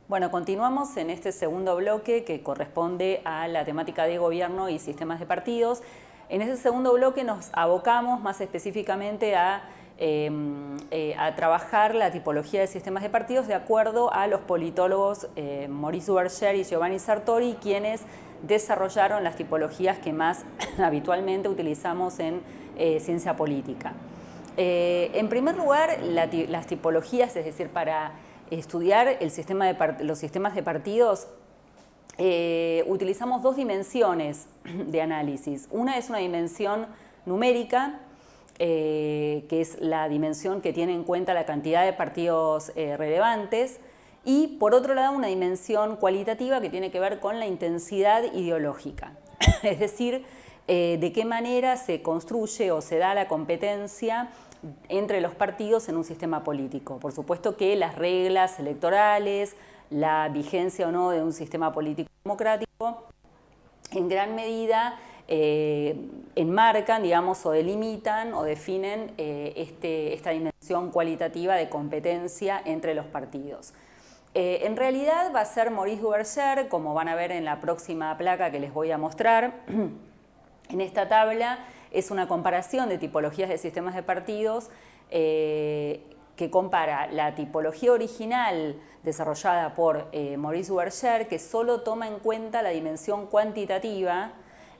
Bueno, continuamos en este segundo bloque que corresponde a la temática de gobierno y sistemas de partidos. En ese segundo bloque nos abocamos más específicamente a trabajar la tipología de sistemas de partidos de acuerdo a los politólogos Maurice Duverger y Giovanni Sartori, quienes desarrollaron las tipologías que más habitualmente utilizamos en ciencia política. En primer lugar, las tipologías, es decir, para estudiar los sistemas de partidos, utilizamos dos dimensiones de análisis. Una es una dimensión numérica, que es la dimensión que tiene en cuenta la cantidad de partidos relevantes, y por otro lado una dimensión cualitativa que tiene que ver con la intensidad ideológica, es decir, de qué manera se construye o se da la competencia entre los partidos en un sistema político. Por supuesto que las reglas electorales, la vigencia o no de un sistema político democrático, en gran medida enmarcan, digamos, o delimitan o definen esta dimensión cualitativa de competencia entre los partidos. En realidad va a ser Maurice Duverger, como van a ver en la próxima placa que les voy a mostrar. En esta tabla es una comparación de tipologías de sistemas de partidos que compara la tipología original desarrollada por Maurice Duverger, que solo toma en cuenta la dimensión cuantitativa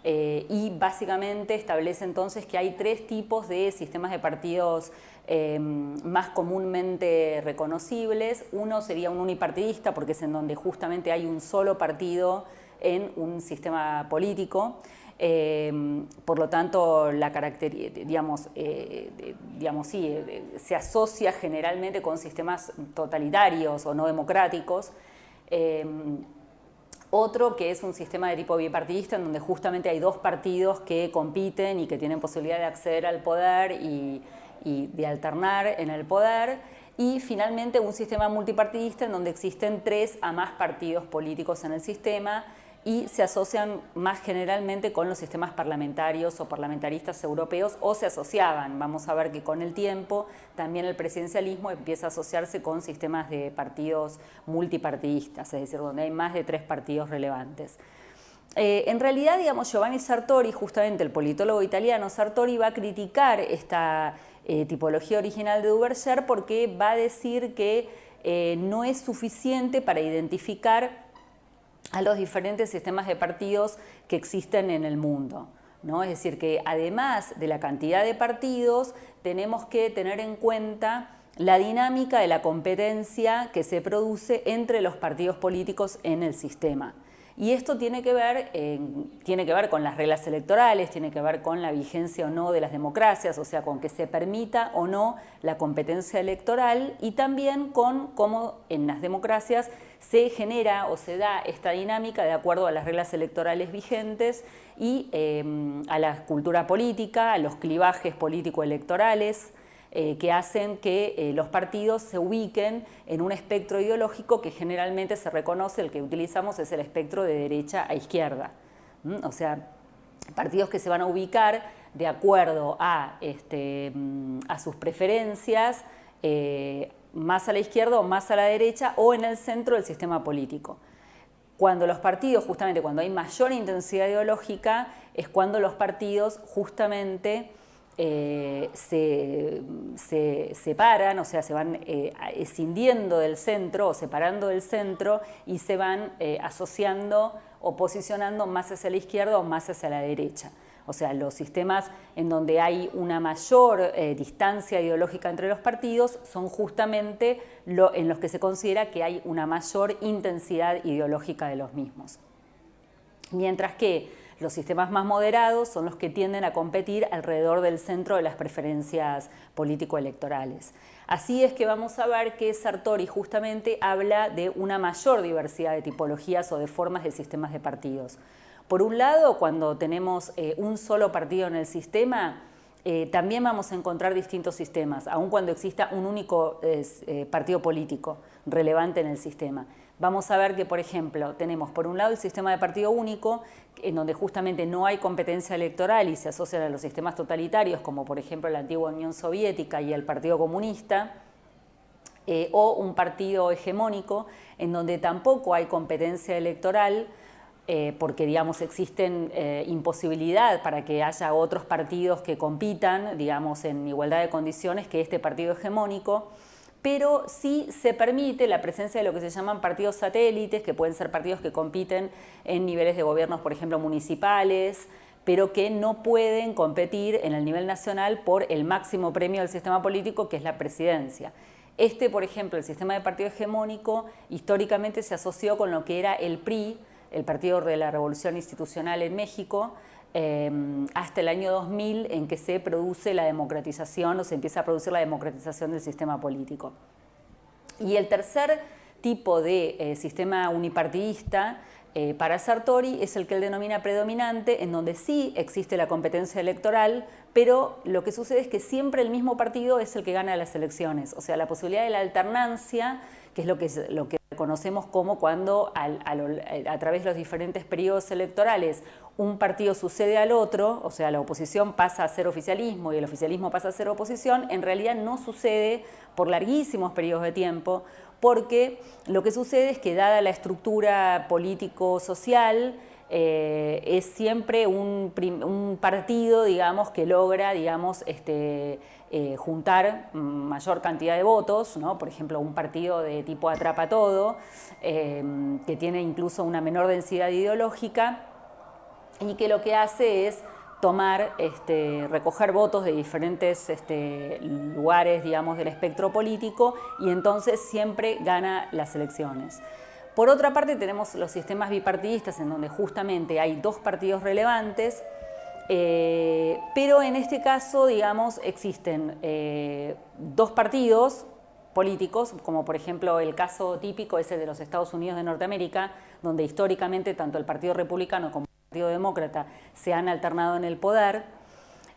y básicamente establece entonces que hay tres tipos de sistemas de partidos más comúnmente reconocibles. Uno sería un unipartidista, porque es en donde justamente hay un solo partido en un sistema político. Por lo tanto, se asocia generalmente con sistemas totalitarios o no democráticos. Otro que es un sistema de tipo bipartidista, en donde justamente hay dos partidos que compiten y que tienen posibilidad de acceder al poder y de alternar en el poder. Y finalmente un sistema multipartidista en donde existen 3 a más partidos políticos en el sistema y se asocian más generalmente con los sistemas parlamentarios o parlamentaristas europeos, o se asociaban. Vamos a ver que con el tiempo también el presidencialismo empieza a asociarse con sistemas de partidos multipartidistas, es decir, donde hay más de 3 partidos relevantes. En realidad, digamos, Giovanni Sartori, justamente el politólogo italiano Sartori, va a criticar esta tipología original de Duverger porque va a decir que no es suficiente para identificar a los diferentes sistemas de partidos que existen en el mundo, ¿no? Es decir, que además de la cantidad de partidos, tenemos que tener en cuenta la dinámica de la competencia que se produce entre los partidos políticos en el sistema. Y esto tiene que ver con las reglas electorales, tiene que ver con la vigencia o no de las democracias, o sea, con que se permita o no la competencia electoral, y también con cómo en las democracias se genera o se da esta dinámica de acuerdo a las reglas electorales vigentes y a la cultura política, a los clivajes político-electorales, que hacen que los partidos se ubiquen en un espectro ideológico que generalmente se reconoce, el que utilizamos es el espectro de derecha a izquierda. O sea, partidos que se van a ubicar de acuerdo a sus preferencias, más a la izquierda o más a la derecha, o en el centro del sistema político. Cuando los partidos, justamente cuando hay mayor intensidad ideológica, es cuando los partidos justamente se separan, o sea, se van escindiendo del centro o separando del centro y se van asociando o posicionando más hacia la izquierda o más hacia la derecha. O sea, los sistemas en donde hay una mayor distancia ideológica entre los partidos son justamente en los que se considera que hay una mayor intensidad ideológica de los mismos. Mientras que los sistemas más moderados son los que tienden a competir alrededor del centro de las preferencias político-electorales. Así es que vamos a ver que Sartori justamente habla de una mayor diversidad de tipologías o de formas de sistemas de partidos. Por un lado, cuando tenemos un solo partido en el sistema, también vamos a encontrar distintos sistemas, aun cuando exista un único partido político relevante en el sistema. Vamos a ver que, por ejemplo, tenemos por un lado el sistema de partido único, en donde justamente no hay competencia electoral y se asocian a los sistemas totalitarios, como por ejemplo la antigua Unión Soviética y el Partido Comunista. o un partido hegemónico en donde tampoco hay competencia electoral, porque digamos existen imposibilidad para que haya otros partidos que compitan, digamos, en igualdad de condiciones que este partido hegemónico, pero sí se permite la presencia de lo que se llaman partidos satélites, que pueden ser partidos que compiten en niveles de gobiernos, por ejemplo, municipales, pero que no pueden competir en el nivel nacional por el máximo premio del sistema político, que es la presidencia. Por ejemplo, el sistema de partido hegemónico, históricamente se asoció con lo que era el PRI, el Partido de la Revolución Institucional en México, hasta el año 2000, en que se produce la democratización o se empieza a producir la democratización del sistema político. Y el tercer tipo de sistema unipartidista para Sartori es el que él denomina predominante, en donde sí existe la competencia electoral, pero lo que sucede es que siempre el mismo partido es el que gana las elecciones. O sea, la posibilidad de la alternancia, que es lo que conocemos como cuando a través de los diferentes periodos electorales un partido sucede al otro, o sea, la oposición pasa a ser oficialismo y el oficialismo pasa a ser oposición, en realidad no sucede por larguísimos periodos de tiempo, porque lo que sucede es que, dada la estructura político-social, es siempre un partido, digamos, que logra, digamos, juntar mayor cantidad de votos, ¿no? Por ejemplo, un partido de tipo atrapa todo, que tiene incluso una menor densidad ideológica y que lo que hace es recoger votos de diferentes lugares, digamos, del espectro político, y entonces siempre gana las elecciones. Por otra parte, tenemos los sistemas bipartidistas, en donde justamente hay dos partidos relevantes, pero en este caso, digamos, existen dos partidos políticos, como por ejemplo el caso típico es el de los Estados Unidos de Norteamérica, donde históricamente tanto el Partido Republicano como el Partido Demócrata se han alternado en el poder,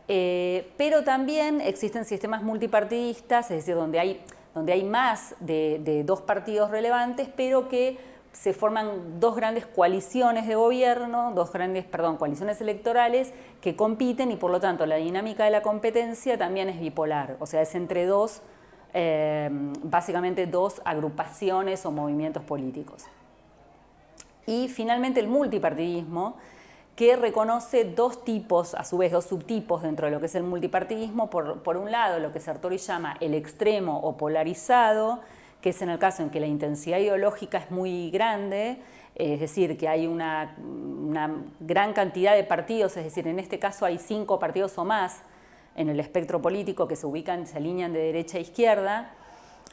pero también existen sistemas multipartidistas, es decir, donde hay más de dos partidos relevantes, pero que se forman dos grandes coaliciones de gobierno, coaliciones electorales que compiten, y por lo tanto la dinámica de la competencia también es bipolar, o sea, es entre básicamente dos agrupaciones o movimientos políticos. Y finalmente el multipartidismo, que reconoce dos tipos, a su vez dos subtipos dentro de lo que es el multipartidismo. Por un lado, lo que Sartori llama el extremo o polarizado, que es en el caso en que la intensidad ideológica es muy grande, es decir, que hay una gran cantidad de partidos, es decir, en este caso hay 5 partidos o más en el espectro político que se alinean de derecha a izquierda,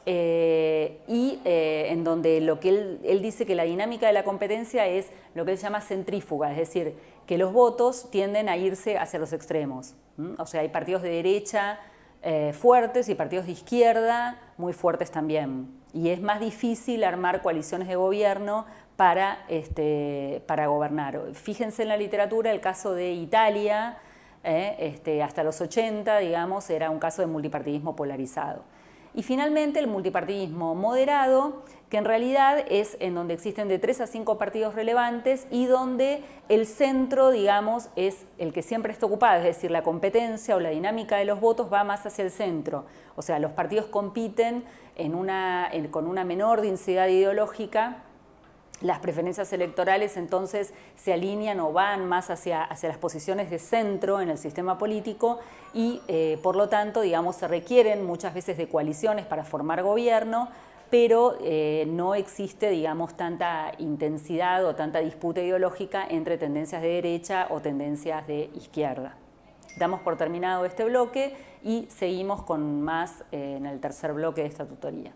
en donde lo que él dice que la dinámica de la competencia es lo que él llama centrífuga, es decir, que los votos tienden a irse hacia los extremos. O sea, hay partidos de derecha fuertes y partidos de izquierda muy fuertes también. Y es más difícil armar coaliciones de gobierno para gobernar. Fíjense en la literatura el caso de Italia, hasta los 80, digamos, era un caso de multipartidismo polarizado. Y finalmente el multipartidismo moderado, que en realidad es en donde existen de 3 a 5 partidos relevantes y donde el centro, digamos, es el que siempre está ocupado, es decir, la competencia o la dinámica de los votos va más hacia el centro. O sea, los partidos compiten con una menor densidad ideológica. Las preferencias electorales entonces se alinean o van más hacia las posiciones de centro en el sistema político y por lo tanto, digamos, se requieren muchas veces de coaliciones para formar gobierno, pero no existe, digamos, tanta intensidad o tanta disputa ideológica entre tendencias de derecha o tendencias de izquierda. Damos por terminado este bloque y seguimos con más en el tercer bloque de esta tutoría.